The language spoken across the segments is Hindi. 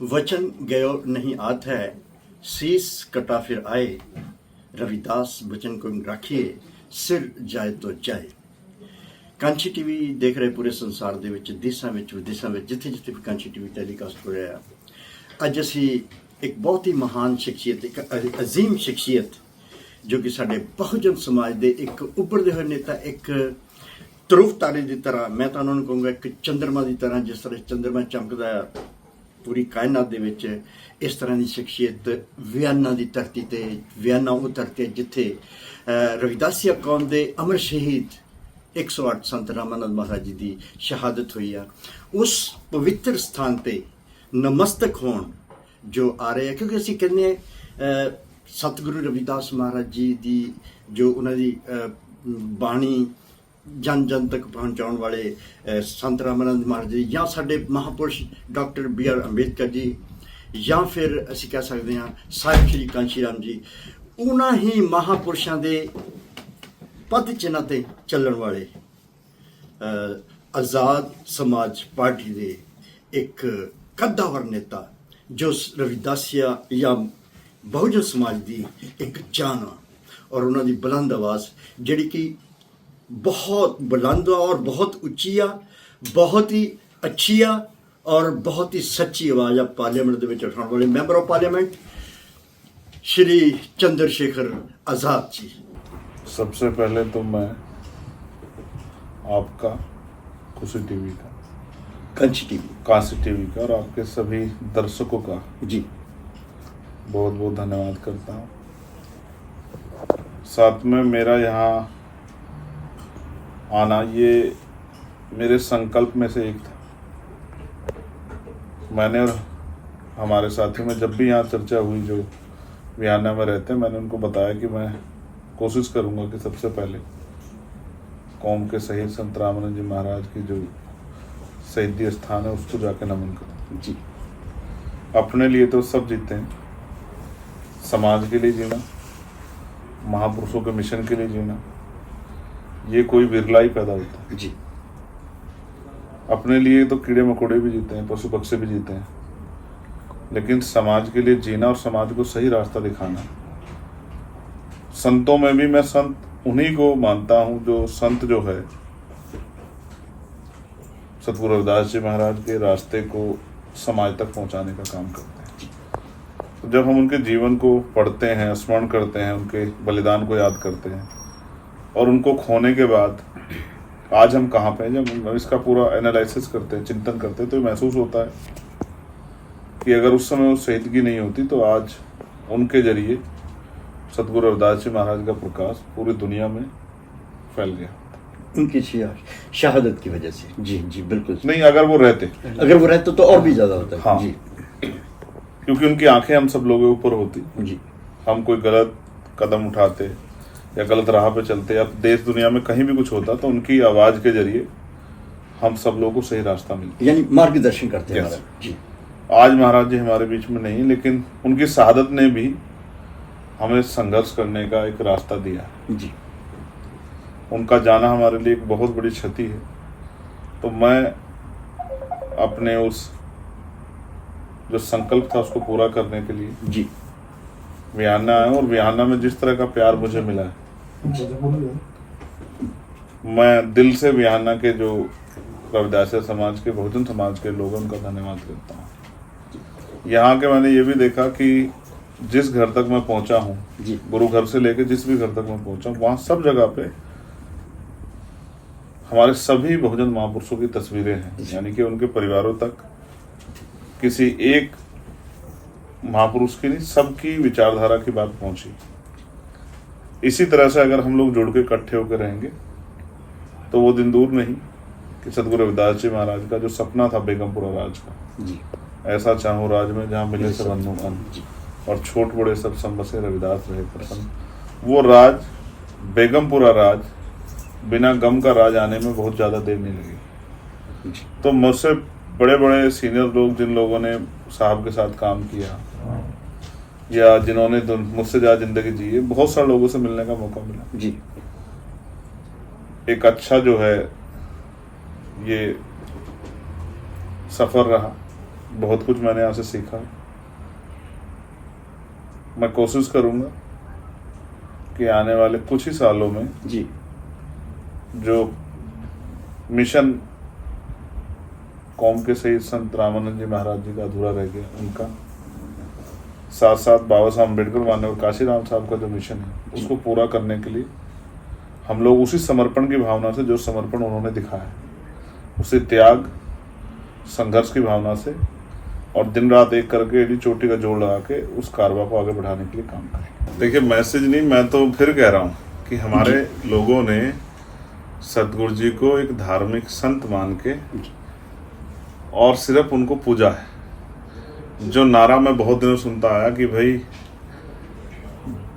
वचन गयो नहीं आत है, शीस कटा फिर आए। रविदास वचन को राखिए, सिर जाए तो जाए। ਕਾਂਚੀ ਟੀਵੀ ਦੇਖ ਰਹੇ ਪੂਰੇ ਸੰਸਾਰ ਦੇ ਵਿੱਚ, ਦੇਸ਼ਾਂ ਵਿੱਚ ਵਿਦੇਸ਼ਾਂ ਵਿੱਚ, ਜਿੱਥੇ ਜਿੱਥੇ ਵੀ ਕਾਂਚੀ ਟੀਵੀ ਟੈਲੀਕਾਸਟ ਹੋ ਰਿਹਾ। ਅੱਜ ਅਸੀਂ ਇੱਕ ਬਹੁਤ ਹੀ ਮਹਾਨ ਸ਼ਖਸੀਅਤ, ਇੱਕ ਅਜ਼ੀਮ ਸ਼ਖਸੀਅਤ, ਜੋ ਕਿ ਸਾਡੇ ਬਹੁਜਨ ਸਮਾਜ ਦੇ ਇੱਕ ਉੱਭਰਦੇ ਹੋਏ ਨੇਤਾ, ਇੱਕ ਧਰੁਵ ਤਾਰੇ ਦੀ ਤਰ੍ਹਾਂ, ਮੈਂ ਤਾਂ ਉਹਨਾਂ ਨੂੰ ਕਹੂੰਗਾ ਇੱਕ ਚੰਦਰਮਾ ਦੀ ਤਰ੍ਹਾਂ, ਜਿਸ ਤਰ੍ਹਾਂ ਚੰਦਰਮਾ ਚਮਕਦਾ ਪੂਰੀ ਕਾਇਨਾਤ ਦੇ ਵਿੱਚ, ਇਸ ਤਰ੍ਹਾਂ ਦੀ ਸ਼ਖਸੀਅਤ ਵਿਆਨਾ ਦੀ ਧਰਤੀ ਤੇ, ਵਿਆਨਾ ਉਹ ਧਰਤੀ ਹੈ ਜਿੱਥੇ ਰਵਿਦਾਸੀਆ ਕੌਮ ਦੇ ਅਮਰ ਸ਼ਹੀਦ 108 ਸੰਤ ਰਾਮਾਨੰਦ ਮਹਾਰਾਜ ਜੀ ਦੀ ਸ਼ਹਾਦਤ ਹੋਈ ਆ। ਉਸ ਪਵਿੱਤਰ ਸਥਾਨ ਤੇ ਨਮਸਤਕ ਹੋਣ ਜੋ ਆ ਰਹੇ ਆ, ਕਿਉਂਕਿ ਅਸੀਂ ਕਹਿੰਦੇ ਹਾਂ ਸਤਿਗੁਰੂ ਰਵਿਦਾਸ ਮਹਾਰਾਜ ਜੀ ਦੀ ਜੋ ਉਹਨਾਂ ਦੀ ਬਾਣੀ ਜਨ ਜਨ ਤੱਕ ਪਹੁੰਚਾਉਣ ਵਾਲੇ ਸੰਤ ਰਾਮਾਨੰਦ ਮਹਾਰਾਜ ਜੀ, ਜਾਂ ਸਾਡੇ ਮਹਾਪੁਰਸ਼ ਡਾਕਟਰ BR ਅੰਬੇਦਕਰ ਜੀ, ਜਾਂ ਫਿਰ ਅਸੀਂ ਕਹਿ ਸਕਦੇ ਹਾਂ ਸਾਹਿਬ ਸ਼੍ਰੀ ਕਾਂਸ਼ੀ ਰਾਮ ਜੀ, ਉਹਨਾਂ ਹੀ ਮਹਾਪੁਰਸ਼ਾਂ ਦੇ ਪਦ ਚਿੰਨ੍ਹਾਂ ਤੇ ਚੱਲਣ ਵਾਲੇ ਆਜ਼ਾਦ ਸਮਾਜ ਪਾਰਟੀ ਦੇ ਇੱਕ ਕੱਦਾਵਰ ਨੇਤਾ, ਜੋ ਰਵਿਦਾਸੀਆ ਜਾਂ ਬਹੁਜਨ ਸਮਾਜ ਦੀ ਇੱਕ ਜਾਨ ਆ, ਔਰ ਉਹਨਾਂ ਦੀ ਬੁਲੰਦ ਆਵਾਜ਼ ਜਿਹੜੀ ਕਿ ਬਹੁਤ ਬੁਲੰਦ ਔਰ ਬਹੁਤ ਉੱਚੀ ਆ, ਬਹੁਤ ਹੀ ਅੱਛੀ ਆ ਔਰ ਬਹੁਤ ਹੀ ਸੱਚੀ ਆਵਾਜ਼ ਆ। ਪਾਰਲੀਮੈਂਟ ਦੇ ਵਿੱਚ ਉਠਾਉਣ ਵਾਲੇ member of parliament Shri Chandrashekhar Azad ji. सबसे पहले तो मैं आपका कांसी टीवी का, कांसी टीवी का और आपके सभी दर्शकों का जी बहुत बहुत धन्यवाद करता हूँ। साथ में मेरा यहाँ आना ये मेरे संकल्प में से एक था। मैंने और हमारे साथी में जब भी यहाँ चर्चा हुई, जो वियाना में रहते हैं, मैंने उनको बताया कि मैं कोशिश करूंगा कि सबसे पहले कौम के शहीद संत रामानंद जी महाराज की जो शहीदी स्थान है उसको जाके नमन करूँ जी। अपने लिए तो सब जीते हैं, समाज के लिए जीना, महापुरुषों के मिशन के लिए जीना, ये कोई बिरला ही पैदा होता है जी। अपने लिए तो कीड़े मकोड़े भी जीते हैं, पशु पक्षी भी जीते हैं, लेकिन समाज के लिए जीना और समाज को सही रास्ता दिखाना। संतों में भी मैं संत उन्हीं को मानता हूं जो संत जो है सतगुरु रविदास जी महाराज के रास्ते को समाज तक पहुंचाने का काम करते हैं। तो जब हम उनके जीवन को पढ़ते हैं, स्मरण करते हैं, उनके बलिदान को याद करते हैं और उनको खोने के बाद आज हम कहाँ पे हैं, जब इसका पूरा एनालिसिस करते हैं, चिंतन करते हैं, तो महसूस होता है कि अगर उस समय उस शहीदगी नहीं होती तो आज उनके जरिए सतगुरु रविदास जी महाराज का प्रकाश पूरी दुनिया में फैल गया, उनकी शहादत की वजह से। जी जी बिल्कुल नहीं, अगर वो रहते तो और भी ज्यादा होता है। हाँ जी, क्योंकि उनकी आंखें हम सब लोगों के ऊपर होती जी। हम कोई गलत कदम उठाते या गलत राह पे चलते या देश दुनिया में कहीं भी कुछ होता तो उनकी आवाज के जरिए हम सब लोगों को सही रास्ता मिलता, यानी मार्गदर्शन करते हैं। जी। आज महाराज जी हमारे बीच में नहीं, लेकिन उनकी शहादत ने भी हमें संघर्ष करने का एक रास्ता दिया जी। उनका जाना हमारे लिए एक बहुत बड़ी क्षति है। तो मैं अपने उस जो संकल्प था उसको पूरा करने के लिए जी वियाना आया, और वियाना में जिस तरह का प्यार मुझे मिला है, मैं दिल से वियाना के जो रविदासिया समाज के, बहुजन समाज के लोग उनका धन्यवाद करता हूँ। यहाँ के मैंने ये भी देखा कि जिस घर तक मैं पहुंचा हूँ, गुरु घर से लेकर जिस भी घर तक मैं पहुंचा हूँ, वहाँ सब जगह पे हमारे सभी बहुजन महापुरुषों की तस्वीरें हैं, यानी कि उनके परिवारों तक किसी एक महापुरुष की नहीं, सबकी विचारधारा की बात पहुंची। इसी तरह से अगर हम लोग जुड़ के इकट्ठे होकर रहेंगे तो वो दिन दूर नहीं कि सतगुरु रविदास जी महाराज का जो सपना था बेगमपुरा राज का, जी, ऐसा चाहूँ राज में जहाँ मिले सब अन्न अन्न, और छोट बड़े सब संबसे रविदास रहे प्रसन्न, वो राज, बेगमपुरा राज, बिना गम का राज आने में बहुत ज्यादा देर नहीं लगी। तो मुझसे बड़े बड़े सीनियर लोग, जिन लोगों ने साहब के साथ काम किया या जिन्होंने मुझसे ज्यादा जिंदगी जी है, बहुत सारे लोगों से मिलने का मौका मिला जी। एक अच्छा जो है ये सफर रहा। बहुत कुछ मैंने यहाँ से सीखा। मैं कोशिश करूँगा कि आने वाले कुछ ही सालों में जी जो मिशन कौम के शहीद संत रामानंद जी महाराज जी का अधूरा रह गया, उनका साथ साथ बाबा साहब अम्बेडकर माननीय काशीराम साहब का जो मिशन है उसको पूरा करने के लिए हम लोग उसी समर्पण की भावना से, जो समर्पण उन्होंने दिखाया, उसी त्याग संघर्ष की भावना से और दिन रात एक करके एडी चोटी का जोड़ लगा के उस कारवा को आगे बढ़ाने के लिए काम करें। देखिए, मैसेज नहीं, मैं तो फिर कह रहा हूँ कि हमारे लोगों ने सतगुरु जी को एक धार्मिक संत मान के और सिर्फ उनको पूजा है। जो नारा मैं बहुत दिनों सुनता आया कि भाई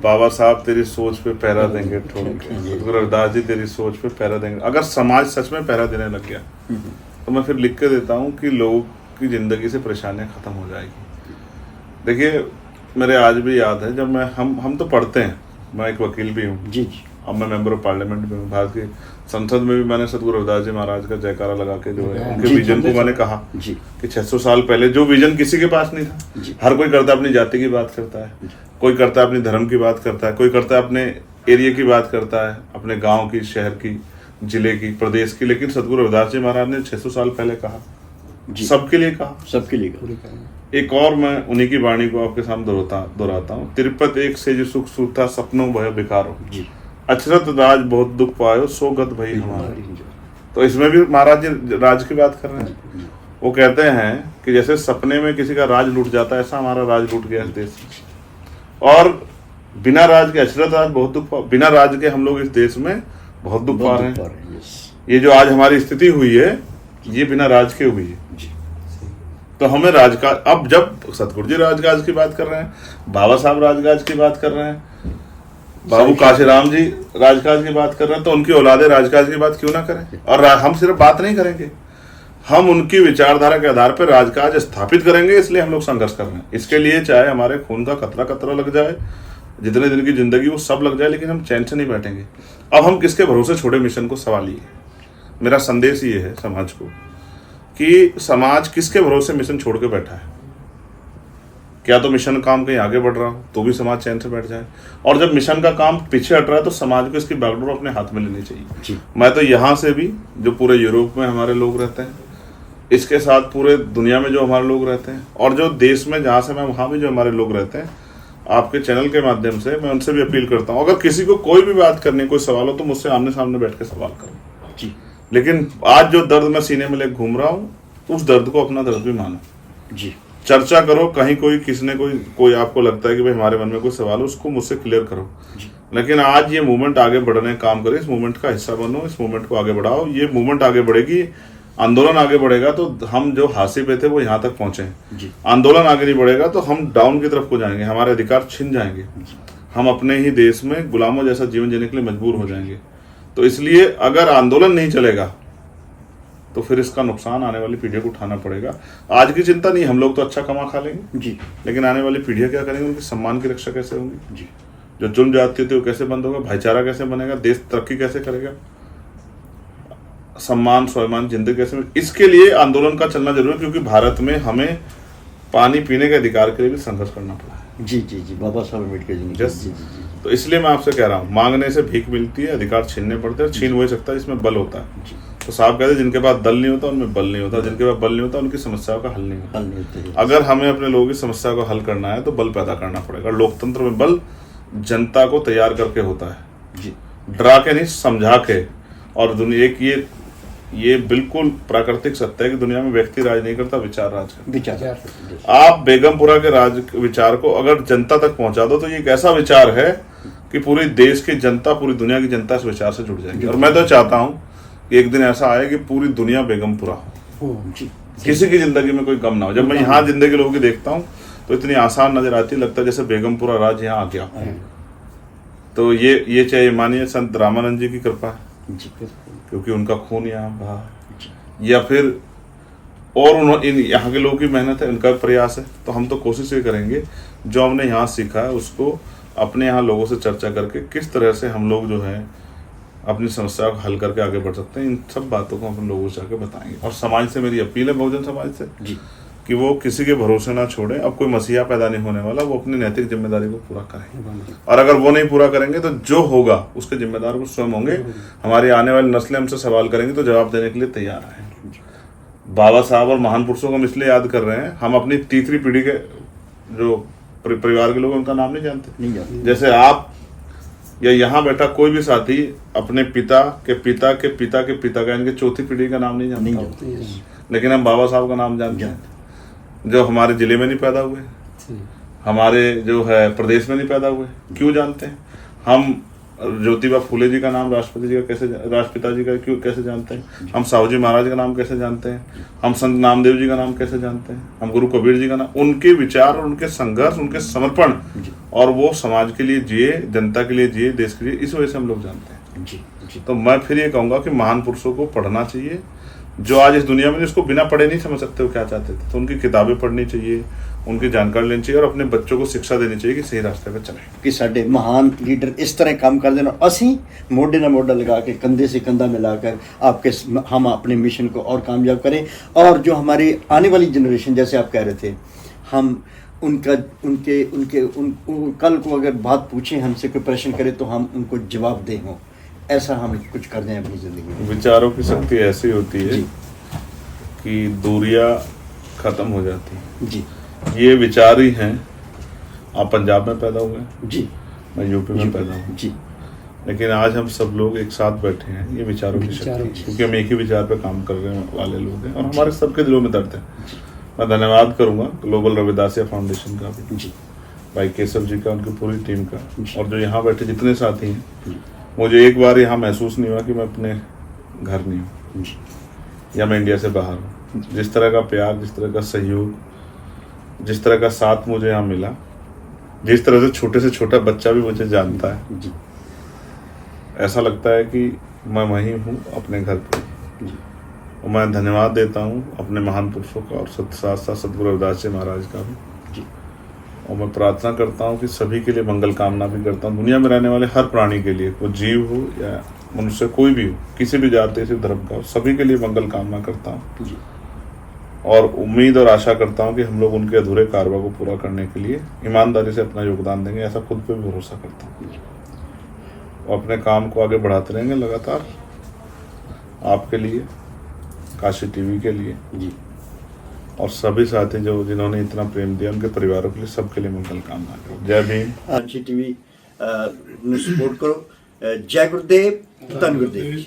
बाबा साहब तेरी सोच पे पहरा देंगे ठोक के, सतगुरु रविदास जी तेरी सोच पे पहरा देंगे। अगर समाज सच में पहरा देने लग गया तो मैं फिर लिख के देता हूँ कि लोगों की जिंदगी से परेशानियां खत्म हो जाएगी। देखिए, मेरे आज भी याद है जब मैं हम तो पढ़ते हैं, मैं एक वकील भी हूँ जी जी अब मैं मेंबर ऑफ पार्लियामेंट में हूँ, भारत की संसद में भी मैंने सतगुरु रविदास जी महाराज का जयकारा लगा के जो है उनके विजन को मैंने कहा जी कि 600 साल पहले जो विजन किसी के पास नहीं था। हर कोई करता है अपनी जाति की बात करता है, कोई करता है अपनी धर्म की बात करता है, कोई करता है अपने एरिया की बात करता है, अपने गाँव की, शहर की, जिले की, प्रदेश की। लेकिन सतगुरु रविदास जी महाराज ने 600 साल पहले कहा, सबके लिए कहा, सबके लिए। एक और मैं उन्हीं की वाणी को आपके सामने दोहराता हूँ। तिरुपत एक से जो सुख सूता सपनों भय बिकारो, अचरत राज बहुत दुख पायो सो गत भई हमारे। तो इसमें भी महाराज जी राज की बात कर रहे हैं। वो कहते हैं कि जैसे सपने में किसी का राज लूट जाता है, ऐसा हमारा राज लूट गया इस देश में। और बिना राज के अचरत राज बहुत दुख, बिना राज के हम लोग इस देश में बहुत दुख पा रहे हैं। ये जो आज हमारी स्थिति हुई है ये बिना राज के हुई है। तो हमें राजकाज, अब जब सतगुरु जी राजकाज की बात कर रहे हैं, बाबा साहब राजकाज की बात कर रहे हैं, बाबू काशीराम जी राजकाज की बात कर रहे हैं, तो उनकी औलादे राजकाज की बात क्यों ना करें। और हम सिर्फ बात नहीं करेंगे, हम उनकी विचारधारा के आधार पर राजकाज स्थापित करेंगे। इसलिए हम लोग संघर्ष कर रहे हैं। इसके लिए चाहे हमारे खून का कतरा कतरा लग जाए, जितने दिन की जिंदगी वो सब लग जाए, लेकिन हम चैन से नहीं बैठेंगे। अब हम किसके भरोसे छोड़े मिशन को, सवाल ये है। मेरा संदेश ये है समाज को कि समाज किसके भरोसे मिशन छोड़ के बैठा है। क्या तो मिशन काम कहीं आगे बढ़ रहा हो तो भी समाज चैन से बैठ जाए, और जब मिशन का काम पीछे हट रहा है तो समाज को इसकी बागडोर अपने हाथ में लेनी चाहिए। मैं तो यहाँ से भी, जो पूरे यूरोप में हमारे लोग रहते हैं, इसके साथ पूरे दुनिया में जो हमारे लोग रहते हैं, और जो देश में जहाँ से मैं वहाँ भी जो हमारे लोग रहते हैं, आपके चैनल के माध्यम से मैं उनसे भी अपील करता हूँ, अगर किसी को कोई भी बात करनी, कोई सवाल हो तो मुझसे आमने सामने बैठ के सवाल करो जी। लेकिन आज जो दर्द मैं सीने में लेकर घूम रहा हूँ, उस दर्द को अपना दर्द भी मानो जी। चर्चा करो, कहीं कोई किसी ने कोई आपको लगता है कि भाई हमारे मन में कोई सवाल हो, उसको मुझसे क्लियर करो। लेकिन आज ये मूवमेंट आगे बढ़ने का काम करे, इस मूवमेंट का हिस्सा बनो, इस मूवमेंट को आगे बढ़ाओ। ये मूवमेंट आगे बढ़ेगी, आंदोलन आगे बढ़ेगा तो हम जो हाशिए पे थे वो यहाँ तक पहुंचे हैं। आंदोलन आगे नहीं बढ़ेगा तो हम डाउन की तरफ को जाएंगे, हमारे अधिकार छिन जाएंगे, हम अपने ही देश में गुलामों जैसा जीवन जीने के लिए मजबूर हो जाएंगे। तो इसलिए अगर आंदोलन नहीं चलेगा तो फिर इसका नुकसान आने वाली पीढ़ियों को उठाना पड़ेगा। आज की चिंता नहीं, हम लोग तो अच्छा कमा खा लेंगे जी, लेकिन आने वाली पीढ़ियां क्या करेंगी, उनके सम्मान की रक्षा कैसे होगी जी, जो जुर्म जाती थी वो कैसे बंद होगा, भाईचारा कैसे बनेगा, देश तरक्की कैसे करेगा, सम्मान स्वाभिमान जिंदगी कैसे। इसके लिए आंदोलन का चलना जरूरी है, क्योंकि भारत में हमें पानी पीने के अधिकार के लिए भी संघर्ष करना पड़ा है जी जी जी, बाबा साहब अम्बेडकर जी। तो इसलिए मैं आपसे कह रहा हूँ, मांगने से भीख मिलती है, अधिकार छीनने पड़ते हैं। छीन वही सकता है जिसमें बल होता है। तो साहब कहते हैं जिनके पास दल नहीं होता उनमें बल नहीं होता, जिनके पास बल नहीं होता उनकी समस्याओं का हल नहीं होता। अगर हमें अपने लोगों की समस्या को हल करना है तो बल पैदा करना पड़ेगा। लोकतंत्र में बल जनता को तैयार करके होता है जी, डरा के नहीं, समझा के। और दुनिया एक ये बिल्कुल प्राकृतिक सत्य है कि दुनिया में व्यक्ति राज नहीं करता, विचार राज करता। आप बेगमपुरा के राज विचार को अगर जनता तक पहुंचा दो तो ये एक ऐसा विचार है कि पूरी देश की जनता, पूरी दुनिया की जनता इस विचार से जुड़ जाएगी। और मैं तो चाहता हूं कि एक दिन ऐसा आए कि पूरी दुनिया बेगमपुरा हो, किसी की जिंदगी में कोई गम ना हो। जब मैं यहाँ जिंदगी लोगों की देखता हूँ तो इतनी आसान नजर आती है, लगता है जैसे बेगमपुरा राज यहाँ आ गया। तो ये चाहे मानिए संत रामानंद जी की कृपा है, क्योंकि उनका खून यहाँ बहा, या फिर और उन्होंने यहाँ के लोगों की मेहनत है, उनका प्रयास है। तो हम तो कोशिश ये करेंगे जो हमने यहाँ सीखा है उसको अपने यहाँ लोगों से चर्चा करके किस तरह से हम लोग जो है अपनी समस्या को हल करके आगे बढ़ सकते हैं। इन सब बातों को हम लोगों से आके बताएंगे। और समाज से मेरी अपील है, बहुजन समाज से जी, कि वो किसी के भरोसे ना छोड़े। अब कोई मसीहा पैदा नहीं होने वाला, वो अपनी नैतिक जिम्मेदारी को पूरा करें, और अगर वो नहीं पूरा करेंगे तो जो होगा उसके जिम्मेदार वो स्वयं होंगे। हमारी आने वाली नस्लें हमसे सवाल करेंगी तो जवाब देने के लिए तैयार हैं। बाबा साहब और महान पुरुषों को हम इसलिए याद कर रहे हैं, हम अपनी तीसरी पीढ़ी के जो परिवार के लोग उनका नाम नहीं जानते। जैसे आप या यहाँ बैठा कोई भी साथी अपने पिता के पिता के पिता के पिता का, इनके चौथी पीढ़ी का नाम नहीं जानता, लेकिन हम बाबा साहब का नाम जानते हैं, जो हमारे जिले में नहीं पैदा हुए, हमारे जो है प्रदेश में नहीं पैदा हुए। क्यों जानते हैं हम? ज्योतिबा फूले जी का नाम राष्ट्रपति जी का कैसे, राष्ट्रपिता जी का क्यों कैसे जानते हैं? हम साहू जी महाराज का नाम कैसे जानते हैं? हम संत नामदेव जी का नाम कैसे जानते हैं? हम गुरु कबीर जी का नाम, उनके विचार और उनके संघर्ष, उनके समर्पण, और वो समाज के लिए जिए, जनता के लिए जिए, देश के लिए, इस वजह से हम लोग जानते हैं। जी। तो मैं फिर ये कहूंगा कि महान पुरुषों को पढ़ना चाहिए, जो आज इस दुनिया में जिसको बिना पढ़े नहीं समझ सकते वो क्या चाहते थे, तो उनकी किताबें पढ़नी चाहिए, उनकी जानकारी लेनी चाहिए, और अपने बच्चों को शिक्षा देनी चाहिए कि सही रास्ते पे चलें। कि साडे महान लीडर इस तरह काम कर देना, असी मोढे ना मोढा लगा के, कंधे से कंधा मिलाकर हम अपने मिशन को और कामयाब करें। और जो हमारी आने वाली जनरेशन, जैसे आप कह रहे थे, हम कल को अगर बात पूछें हमसे, कोई प्रश्न करे तो हम उनको जवाब दें, हो ऐसा हम कुछ कर दें अपनी जिंदगी में। विचारों की शक्ति ऐसी होती है कि दूरियां खत्म हो जाती हैं। जी। ये विचार ही हैं। आप पंजाब में पैदा हुए जी, मैं यूपी में पैदा हूँ जी, लेकिन आज हम सब लोग एक साथ बैठे हैं, ये विचारों की शक्ति है, क्योंकि हम एक ही विचार पे काम करने वाले लोग हैं और हमारे सबके दिलों में दर्द है। मैं धन्यवाद करूंगा ग्लोबल रविदासिया फाउंडेशन का भी, भाई केशव जी का, उनकी पूरी टीम का, और जो यहाँ बैठे जितने साथी हैं। मुझे एक बार यहाँ महसूस नहीं हुआ कि मैं अपने घर नहीं हूँ या मैं इंडिया से बाहर हूँ। जिस तरह का प्यार, जिस तरह का सहयोग, जिस तरह का साथ मुझे यहाँ मिला, जिस तरह से छोटे से छोटा बच्चा भी मुझे जानता है, ऐसा लगता है कि मैं वहीं हूँ अपने घर पे। और मैं धन्यवाद देता हूँ अपने महान पुरुषों का और साथ साथ सतगुरु रविदास जी महाराज का भी। और मैं प्रार्थना करता हूँ कि सभी के लिए मंगल कामना भी करता हूँ, दुनिया में रहने वाले हर प्राणी के लिए, वो जीव हो या मनुष्य, कोई भी हो, किसी भी जाति से धर्म का हो, सभी के लिए मंगल कामना करता हूँ। और उम्मीद और आशा करता हूँ कि हम लोग उनके अधूरे कार्यों को पूरा करने के लिए ईमानदारी से अपना योगदान देंगे, ऐसा खुद पे भी भरोसा करता हूँ। और अपने काम को आगे बढ़ाते रहेंगे लगातार, आपके लिए, काशी टीवी के लिए जी, और सभी साथी जो जिन्होंने इतना प्रेम दिया, उनके परिवारों के लिए, सबके लिए मंगल कामना करो। जय भीम। काशी टीवी सपोर्ट करो। जय गुरुदेव, धन गुरुदेव।